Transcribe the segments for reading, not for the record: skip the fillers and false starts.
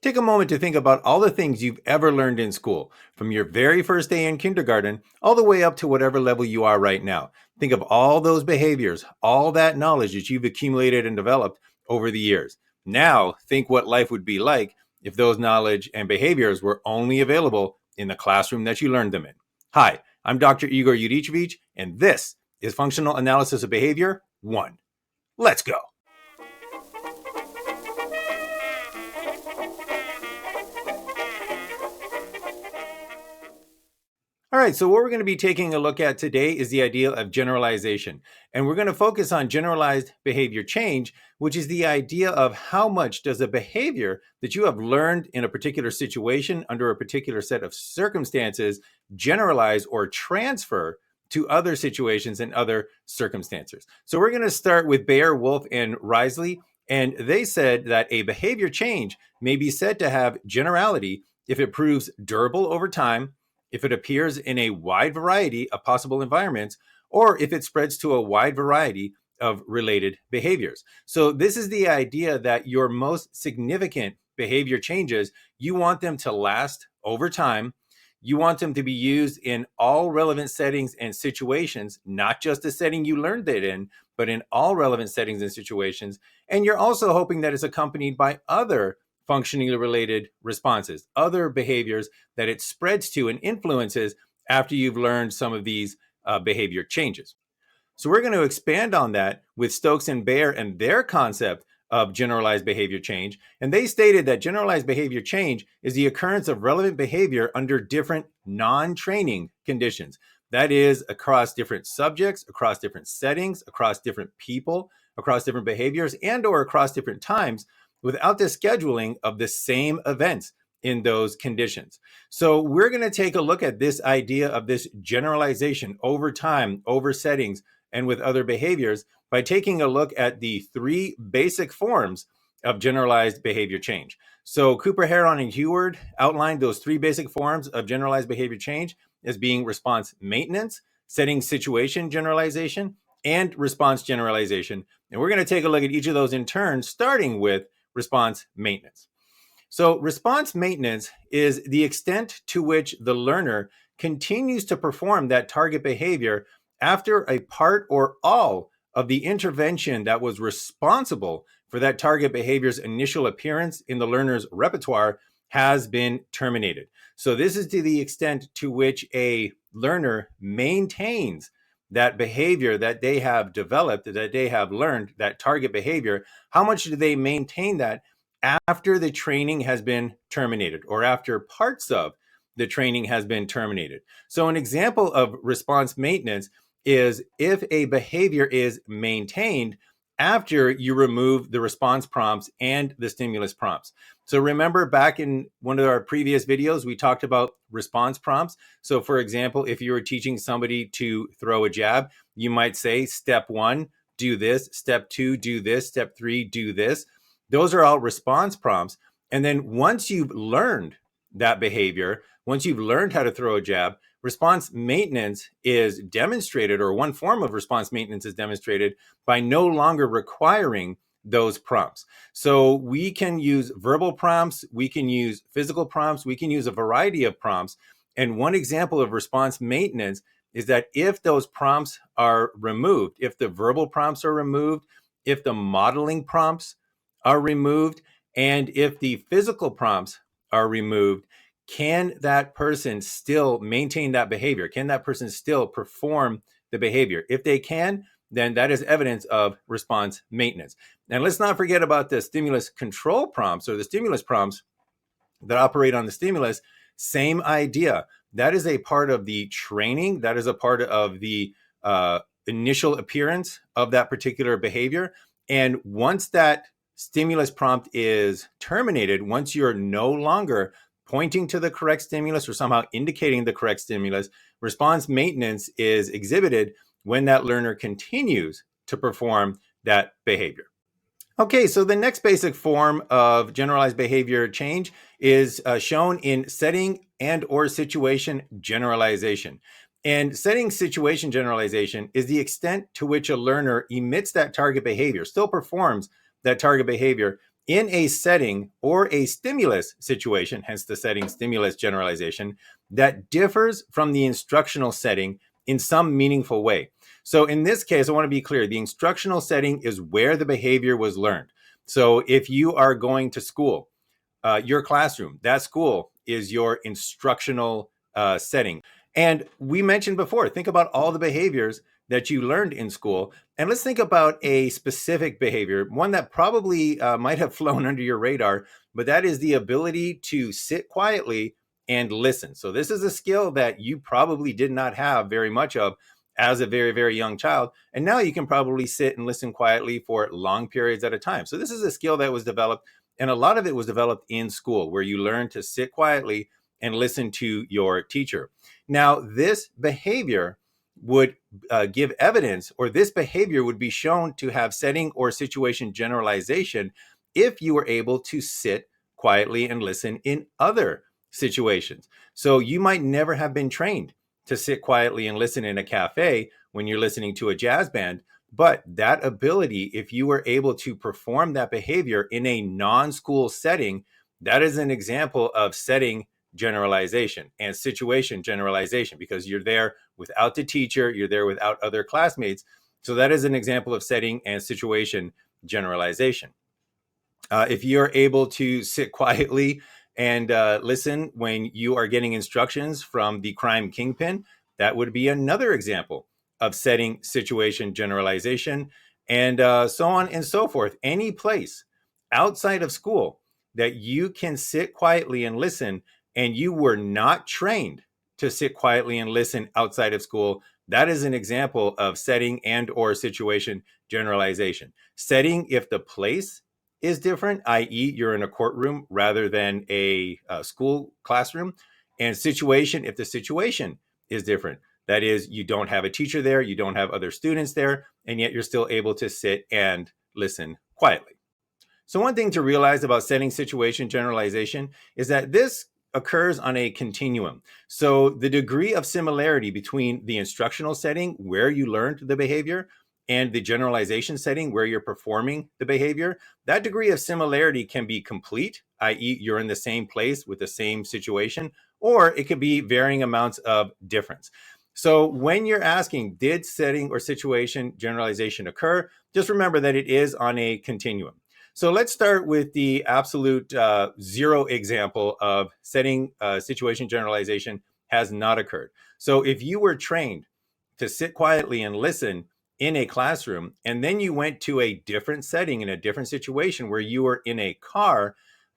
Take a moment to think about all the things you've ever learned in school, from your very first day in kindergarten all the way up to whatever level you are right now. Think of all those behaviors, all that knowledge that you've accumulated and developed over the years. Now, think what life would be like if those knowledge and behaviors were only available in the classroom that you learned them in. Hi, I'm Dr. Igor Yurichevich, and this is Functional Analysis of Behavior 1. Let's go. All right, so what we're going to be taking a look at today is the idea of generalization. And we're going to focus on generalized behavior change, which is the idea of how much does a behavior that you have learned in a particular situation under a particular set of circumstances generalize or transfer to other situations and other circumstances. So we're going to start with Bayer, Wolf, and Risley. And they said that a behavior change may be said to have generality if it proves durable over time, if it appears in a wide variety of possible environments, or if it spreads to a wide variety of related behaviors. So this is the idea that your most significant behavior changes, you want them to last over time. You want them to be used in all relevant settings and situations, not just the setting you learned it in, but in all relevant settings and situations. And you're also hoping that it's accompanied by other functionally related responses, other behaviors that it spreads to and influences after you've learned some of these behavior changes. So we're going to expand on that with Stokes and Bayer and their concept of generalized behavior change. And they stated that generalized behavior change is the occurrence of relevant behavior under different non-training conditions. That is, across different subjects, across different settings, across different people, across different behaviors, and or across different times, without the scheduling of the same events in those conditions. So we're going to take a look at this idea of this generalization over time, over settings, and with other behaviors by taking a look at the three basic forms of generalized behavior change. So Cooper, Heron, and Heward outlined those three basic forms of generalized behavior change as being response maintenance, setting situation generalization, and response generalization. And we're going to take a look at each of those in turn, starting with response maintenance. So response maintenance is the extent to which the learner continues to perform that target behavior after a part or all of the intervention that was responsible for that target behavior's initial appearance in the learner's repertoire has been terminated. So this is to the extent to which a learner maintains that behavior that they have developed, that they have learned, that target behavior. How much do they maintain that after the training has been terminated or after parts of the training has been terminated? So an example of response maintenance is if a behavior is maintained after you remove the response prompts and the stimulus prompts. So remember back in one of our previous videos, we talked about response prompts. So for example, if you were teaching somebody to throw a jab, you might say, step 1, do this, step 2, do this, step 3, do this. Those are all response prompts. And then once you've learned that behavior, once you've learned how to throw a jab, response maintenance is demonstrated, or one form of response maintenance is demonstrated by no longer requiring those prompts. So we can use verbal prompts, we can use physical prompts, we can use a variety of prompts. And one example of response maintenance is that if those prompts are removed, if the verbal prompts are removed, if the modeling prompts are removed, and if the physical prompts are removed, can that person still maintain that behavior? Can that person still perform the behavior? If they can, then that is evidence of response maintenance. And let's not forget about the stimulus control prompts or the stimulus prompts that operate on the stimulus. Same idea. That is a part of the training. That is a part of the initial appearance of that particular behavior. And once that stimulus prompt is terminated, once you're no longer pointing to the correct stimulus or somehow indicating the correct stimulus, response maintenance is exhibited when that learner continues to perform that behavior. Okay, so the next basic form of generalized behavior change is shown in setting and or situation generalization. And setting situation generalization is the extent to which a learner emits that target behavior, still performs that target behavior in a setting or a stimulus situation, hence the setting stimulus generalization, that differs from the instructional setting in some meaningful way. So in this case, I want to be clear, the instructional setting is where the behavior was learned. So if you are going to school, your classroom, that school is your instructional setting. And we mentioned before, think about all the behaviors that you learned in school. And let's think about a specific behavior, one that probably might have flown under your radar, but that is the ability to sit quietly and listen. So, this is a skill that you probably did not have very much of as a very, very young child. And now you can probably sit and listen quietly for long periods at a time. So, this is a skill that was developed, and a lot of it was developed in school, where you learn to sit quietly and listen to your teacher. Now, this behavior would give evidence, or this behavior would be shown to have setting or situation generalization if you were able to sit quietly and listen in other situations. So you might never have been trained to sit quietly and listen in a cafe when you're listening to a jazz band, but that ability, if you were able to perform that behavior in a non-school setting, that is an example of setting generalization and situation generalization, because you're there without the teacher, you're there without other classmates. So that is an example of setting and situation generalization. If you're able to sit quietly and listen when you are getting instructions from the crime kingpin, that would be another example of setting situation generalization, and so on and so forth. Any place outside of school that you can sit quietly and listen, and you were not trained to sit quietly and listen outside of school, that is an example of setting and or situation generalization. Setting if the place is different, i.e., you're in a courtroom rather than a school classroom, and situation if the situation is different. That is, you don't have a teacher there, you don't have other students there, and yet you're still able to sit and listen quietly. So one thing to realize about setting situation generalization is that this occurs on a continuum. So the degree of similarity between the instructional setting where you learned the behavior and the generalization setting where you're performing the behavior, that degree of similarity can be complete, i.e., you're in the same place with the same situation, or it could be varying amounts of difference. So when you're asking, did setting or situation generalization occur, just remember that it is on a continuum. So let's start with the absolute zero example of setting situation generalization has not occurred. So if you were trained to sit quietly and listen in a classroom, and then you went to a different setting in a different situation where you were in a car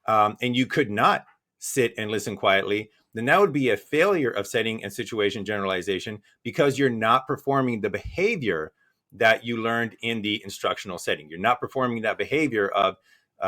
and you could not sit and listen quietly, then that would be a failure of setting and situation generalization, because you're not performing the behavior that you learned in the instructional setting. You're not performing that behavior of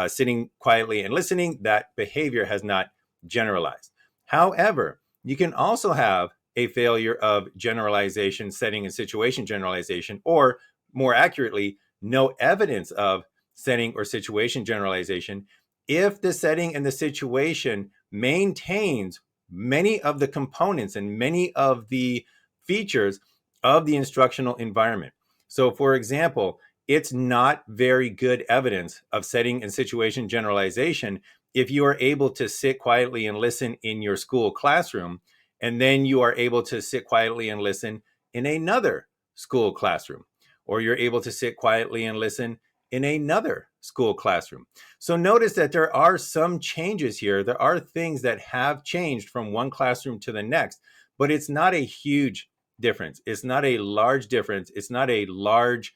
sitting quietly and listening. That behavior has not generalized. However, you can also have a failure of generalization, setting and situation generalization, or more accurately, no evidence of setting or situation generalization, if the setting and the situation maintains many of the components and many of the features of the instructional environment. So, for example, it's not very good evidence of setting and situation generalization if you are able to sit quietly and listen in your school classroom, and then you are able to sit quietly and listen in another school classroom, or you're able to sit quietly and listen in another school classroom. So notice that there are some changes here. There are things that have changed from one classroom to the next, but it's not a huge difference. It's not a large difference. It's not a large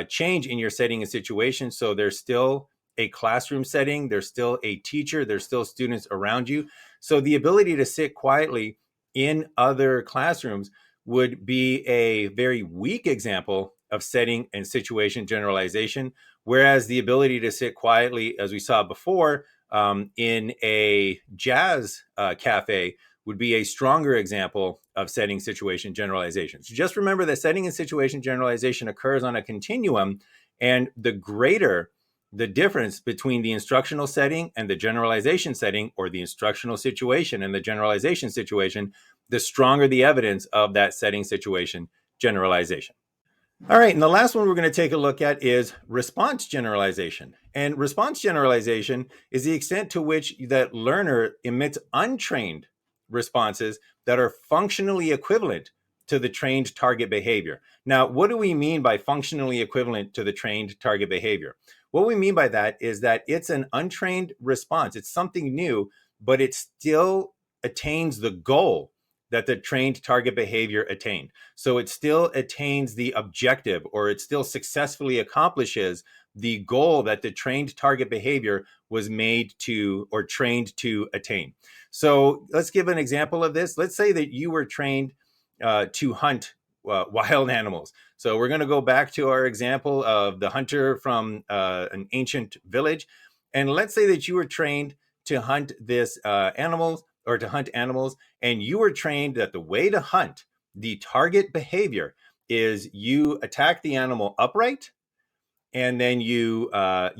change in your setting and situation. So there's still a classroom setting, there's still a teacher, there's still students around you. So the ability to sit quietly in other classrooms would be a very weak example of setting and situation generalization, whereas the ability to sit quietly, as we saw before, in a jazz cafe would be a stronger example of setting situation generalization. So just remember that setting and situation generalization occurs on a continuum, and the greater the difference between the instructional setting and the generalization setting, or the instructional situation and the generalization situation, the stronger the evidence of that setting situation generalization. All right, and the last one we're going to take a look at is response generalization. And response generalization is the extent to which that learner emits untrained responses that are functionally equivalent to the trained target behavior. Now, what do we mean by functionally equivalent to the trained target behavior? What we mean by that is that it's an untrained response. It's something new, but it still attains the goal that the trained target behavior attained. So it still attains the objective, or it still successfully accomplishes the goal that the trained target behavior was made to or trained to attain. So let's give an example of this. Let's say that you were trained to hunt wild animals. So we're going to go back to our example of the hunter from an ancient village. And let's say that you were trained to hunt this animals or to hunt animals, and you were trained that the way to hunt the target behavior is you attack the animal upright, and then you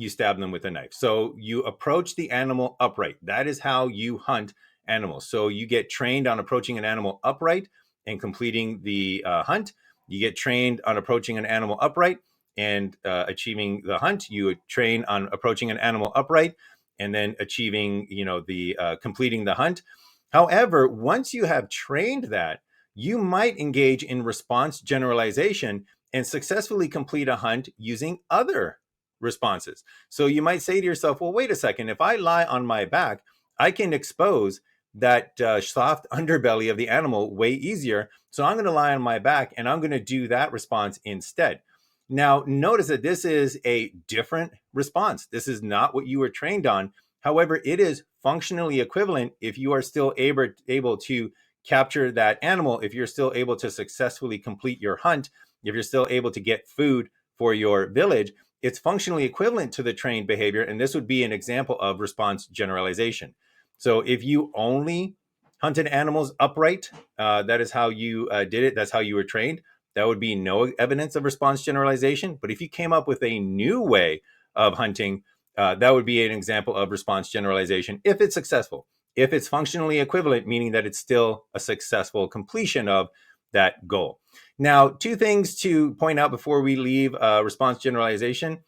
stab them with a knife. So you approach the animal upright. That is how you hunt animals. So you get trained on approaching an animal upright and completing the hunt. You get trained on approaching an animal upright and achieving the hunt. You train on approaching an animal upright and then achieving, the completing the hunt. However, once you have trained that, you might engage in response generalization and successfully complete a hunt using other responses. So you might say to yourself, well, wait a second, if I lie on my back, I can expose that soft underbelly of the animal way easier. So I'm going to lie on my back and I'm going to do that response instead. Now, notice that this is a different response. This is not what you were trained on. However, it is functionally equivalent if you are still able to capture that animal, if you're still able to successfully complete your hunt, if you're still able to get food for your village. It's functionally equivalent to the trained behavior. And this would be an example of response generalization. So if you only hunted animals upright, that is how you did it. That's how you were trained. That would be no evidence of response generalization. But if you came up with a new way of hunting, that would be an example of response generalization if it's successful. If it's functionally equivalent, meaning that it's still a successful completion of that goal. Now, two things to point out before we leave response generalization.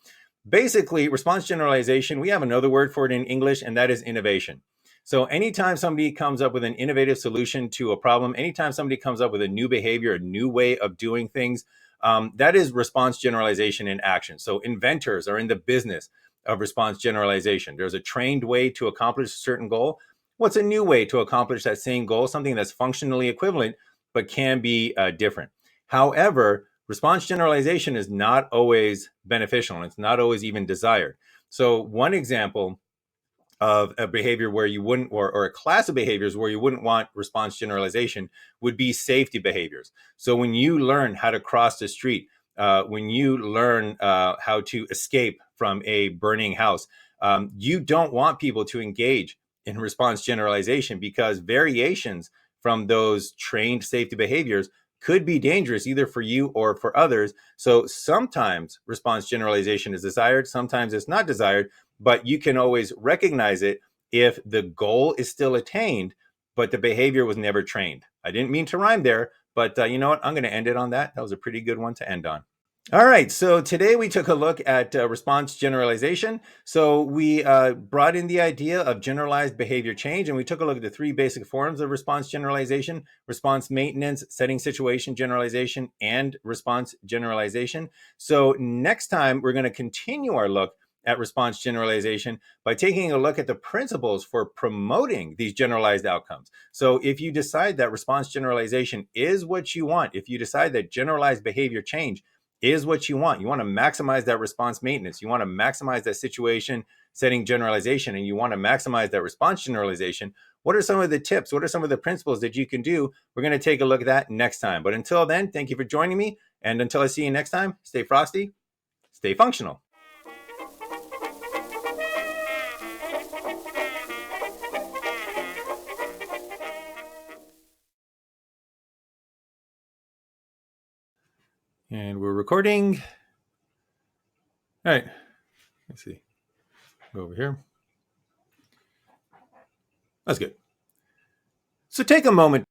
Basically, response generalization, we have another word for it in English, and that is innovation. So anytime somebody comes up with an innovative solution to a problem, anytime somebody comes up with a new behavior, a new way of doing things, that is response generalization in action. So inventors are in the business of response generalization. There's a trained way to accomplish a certain goal. What's a new way to accomplish that same goal? Something that's functionally equivalent, but can be different. However, response generalization is not always beneficial, and it's not always even desired. So one example of a behavior where you wouldn't, or a class of behaviors where you wouldn't want response generalization would be safety behaviors. So when you learn how to cross the street, when you learn how to escape from a burning house, you don't want people to engage in response generalization because variations from those trained safety behaviors could be dangerous either for you or for others. So sometimes response generalization is desired, sometimes it's not desired, but you can always recognize it if the goal is still attained, but the behavior was never trained. I didn't mean to rhyme there, but you know what? I'm going to end it on that. That was a pretty good one to end on. All right, so today we took a look at response generalization. So we brought in the idea of generalized behavior change, and we took a look at the three basic forms of response generalization: response maintenance, setting situation generalization, and response generalization. So next time, we're going to continue our look at response generalization by taking a look at the principles for promoting these generalized outcomes. So if you decide that response generalization is what you want, if you decide that generalized behavior change is what you want to maximize that response maintenance, you want to maximize that situation setting generalization, and you want to maximize that response generalization, what are some of the tips? What are some of the principles that you can do? We're going to take a look at that next time. But until then, thank you for joining me. And until I see you next time, stay frosty, stay functional. And we're recording. All right, let's see. Go over here. That's good. So take a moment